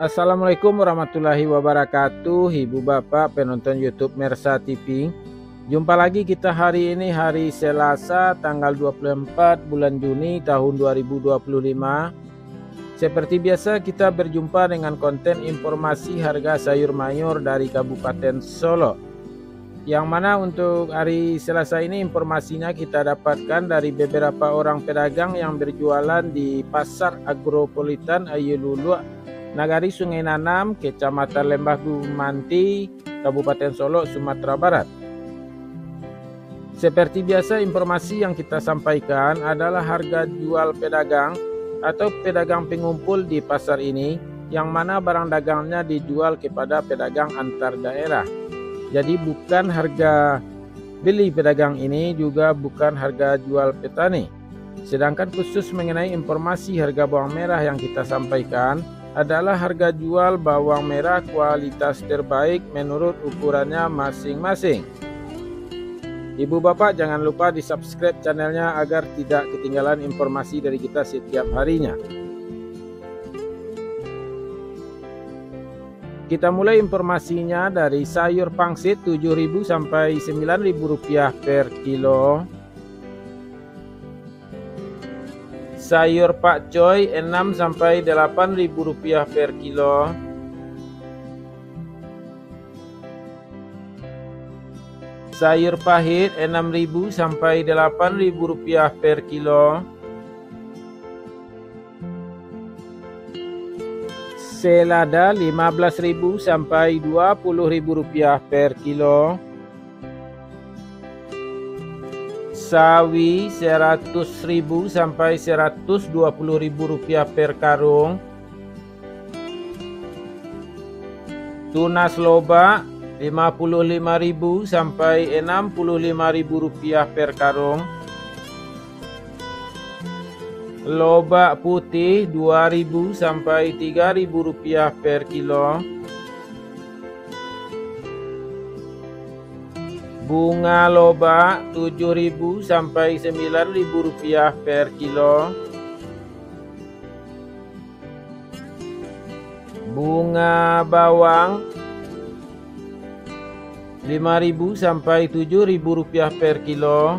Assalamualaikum warahmatullahi wabarakatuh, Ibu Bapak penonton YouTube Mersa TV. Jumpa lagi kita hari ini, hari Selasa tanggal 24 bulan Juni tahun 2025. Seperti biasa kita berjumpa dengan konten informasi harga sayur mayur dari Kabupaten Solo. Yang mana untuk hari Selasa ini informasinya kita dapatkan dari beberapa orang pedagang yang berjualan di Pasar Agropolitan Ayelulua, Nagari Sungai Nanam, Kecamatan Lembah Gumanti, Kabupaten Solo, Sumatera Barat. Seperti biasa informasi yang kita sampaikan adalah harga jual pedagang atau pedagang pengumpul di pasar ini, yang mana barang dagangnya dijual kepada pedagang antar daerah. Jadi bukan harga beli pedagang ini, juga bukan harga jual petani. Sedangkan khusus mengenai informasi harga bawang merah yang kita sampaikan adalah harga jual bawang merah kualitas terbaik menurut ukurannya masing-masing. Ibu Bapak jangan lupa di subscribe channelnya agar tidak ketinggalan informasi dari kita setiap harinya. Kita mulai informasinya dari sayur pangsit 7.000 sampai 9.000 rupiah per kilo. Sayur pakcoy 6 sampai 8.000 rupiah per kilo. Sayur pahit 6.000 sampai 8.000 rupiah per kilo. Selada 15.000 sampai 20.000 rupiah per kilo. Sawi 100.000 sampai 120.000 rupiah per karung. Tunas loba 55.000 sampai 65.000 rupiah per karung. Loba putih 2.000 sampai 3.000 rupiah per kilo. Bunga loba 7.000 sampai 9.000 rupiah per kilo. Bunga bawang 5.000 sampai 7.000 rupiah per kilo.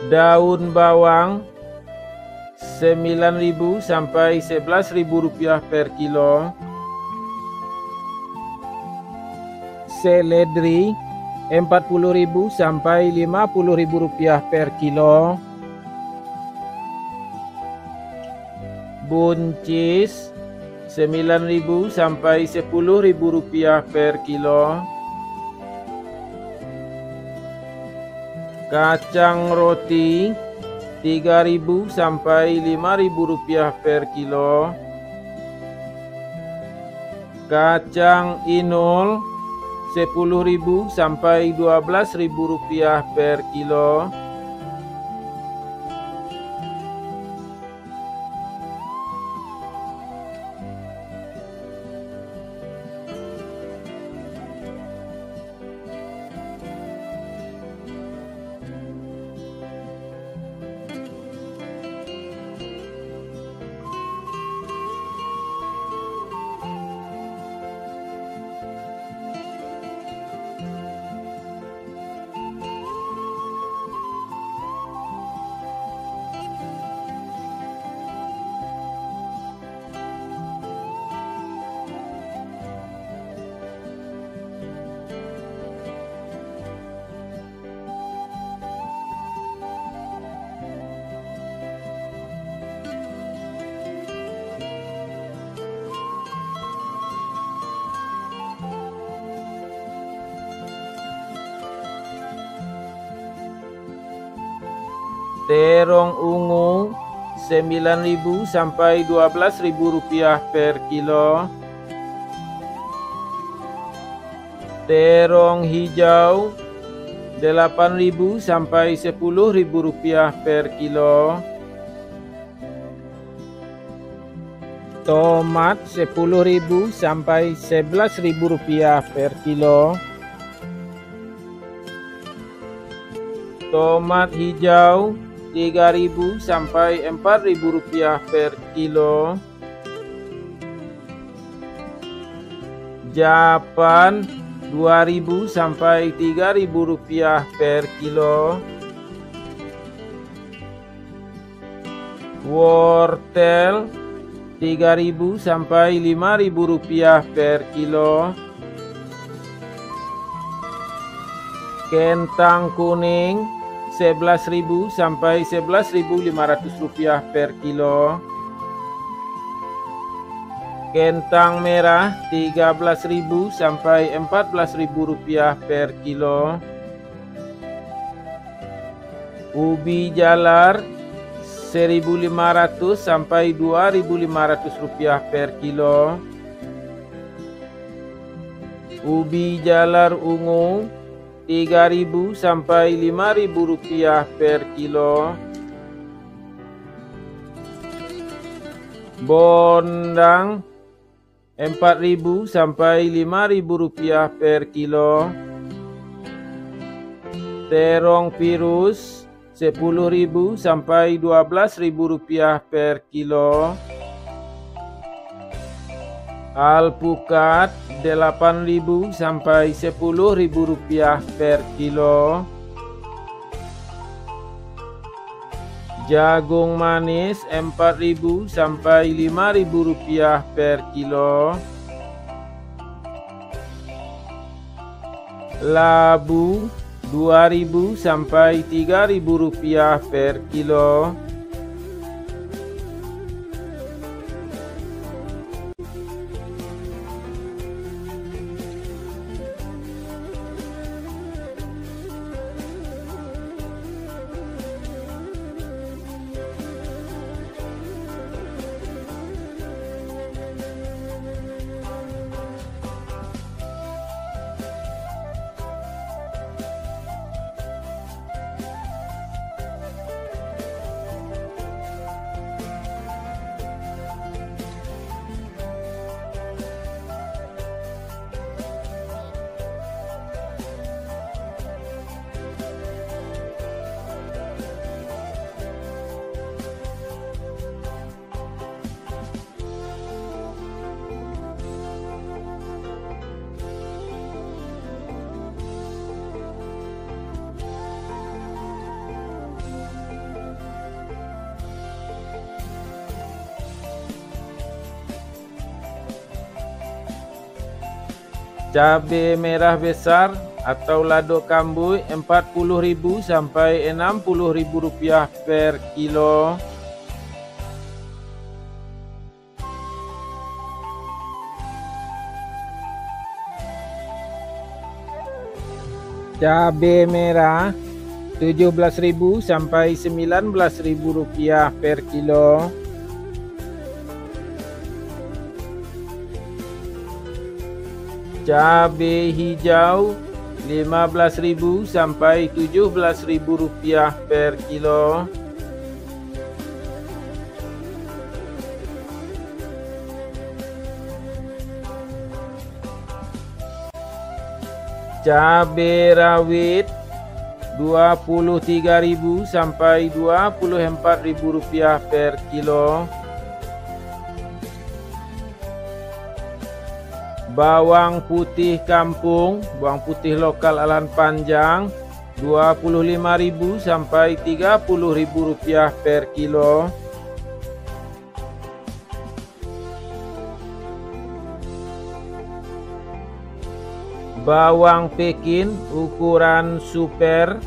Daun bawang 9.000 sampai 11.000 rupiah per kilo. Seledri 40.000 sampai 50.000 rupiah per kilo. Buncis 9.000 sampai 10.000 rupiah per kilo. Kacang roti 3.000 sampai 5.000 rupiah per kilo. Kacang inul 10.000 sampai 12.000 rupiah per kilo. Terong ungu 9.000 sampai 12.000 rupiah per kilo. Terong hijau 8.000 sampai 10.000 rupiah per kilo. Tomat 10.000 sampai 11.000 rupiah per kilo. Tomat hijau 3.000 sampai 4.000 rupiah per kilo. Japan 2.000 sampai 3.000 rupiah per kilo. Wortel 3.000 sampai 5.000 rupiah per kilo. Kentang kuning 11.000 sampai 11.500 rupiah per kilo. Kentang merah 13.000 sampai 14.000 rupiah per kilo. Ubi jalar 1.500 sampai 2.500 rupiah per kilo. Ubi jalar ungu 3.000 sampai 5.000 rupiah per kilo. Bondang 4.000 sampai 5.000 rupiah per kilo. Terong virus 10.000 sampai 12.000 rupiah per kilo. Alpukat 8.000 sampai 10.000 rupiah per kilo. Jagung manis 4.000 sampai 5.000 rupiah per kilo. Labu 2.000 sampai 3.000 rupiah per kilo. Cabai merah besar atau lado kambui 40.000 sampai 60.000 rupiah per kilo. Cabai merah 17.000 sampai 19.000 rupiah per kilo. Cabai hijau 15.000 sampai 17.000 rupiah per kilo. Cabai rawit 23.000 sampai 24.000 rupiah per kilo. Bawang putih kampung, bawang putih lokal alahan panjang 25.000 sampai 30.000 rupiah per kilo. Bawang Pekin ukuran super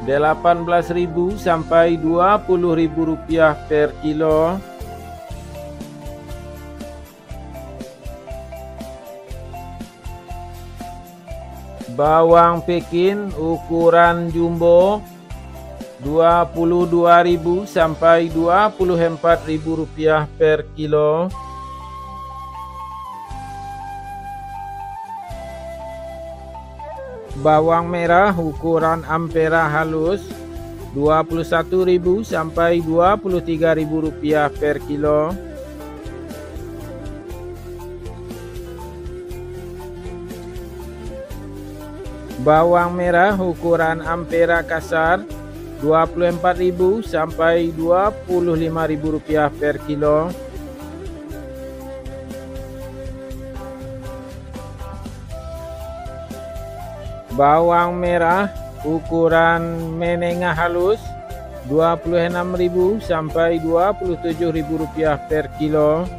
18.000 sampai 20.000 rupiah per kilo. Bawang Pekin ukuran jumbo 22.000 sampai 24.000 rupiah per kilo. Bawang merah ukuran ampera halus 21.000 sampai 23.000 rupiah per kilo. Bawang merah ukuran ampera kasar 24.000 sampai 25.000 rupiah per kilo. Bawang merah ukuran menengah halus Rp26.000 sampai Rp27.000 per kilo.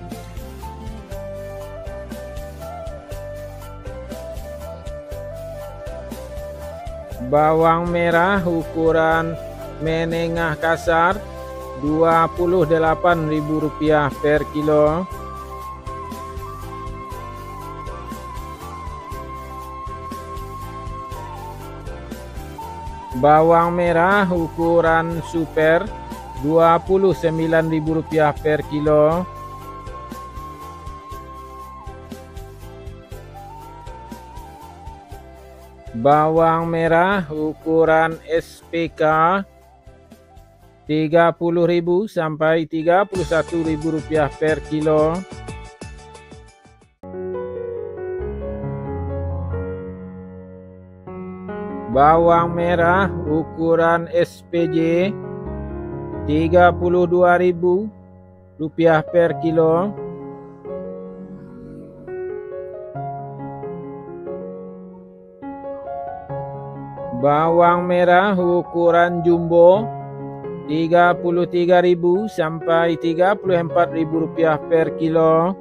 Bawang merah ukuran menengah kasar Rp28.000 per kilo. Bawang merah ukuran super Rp29.000 per kilo. Bawang merah ukuran SPK Rp30.000 sampai Rp31.000 per kilo. Bawang merah ukuran SPJ Rp32.000 per kilo. Bawang merah ukuran jumbo Rp33.000 sampai Rp34.000 per kilo.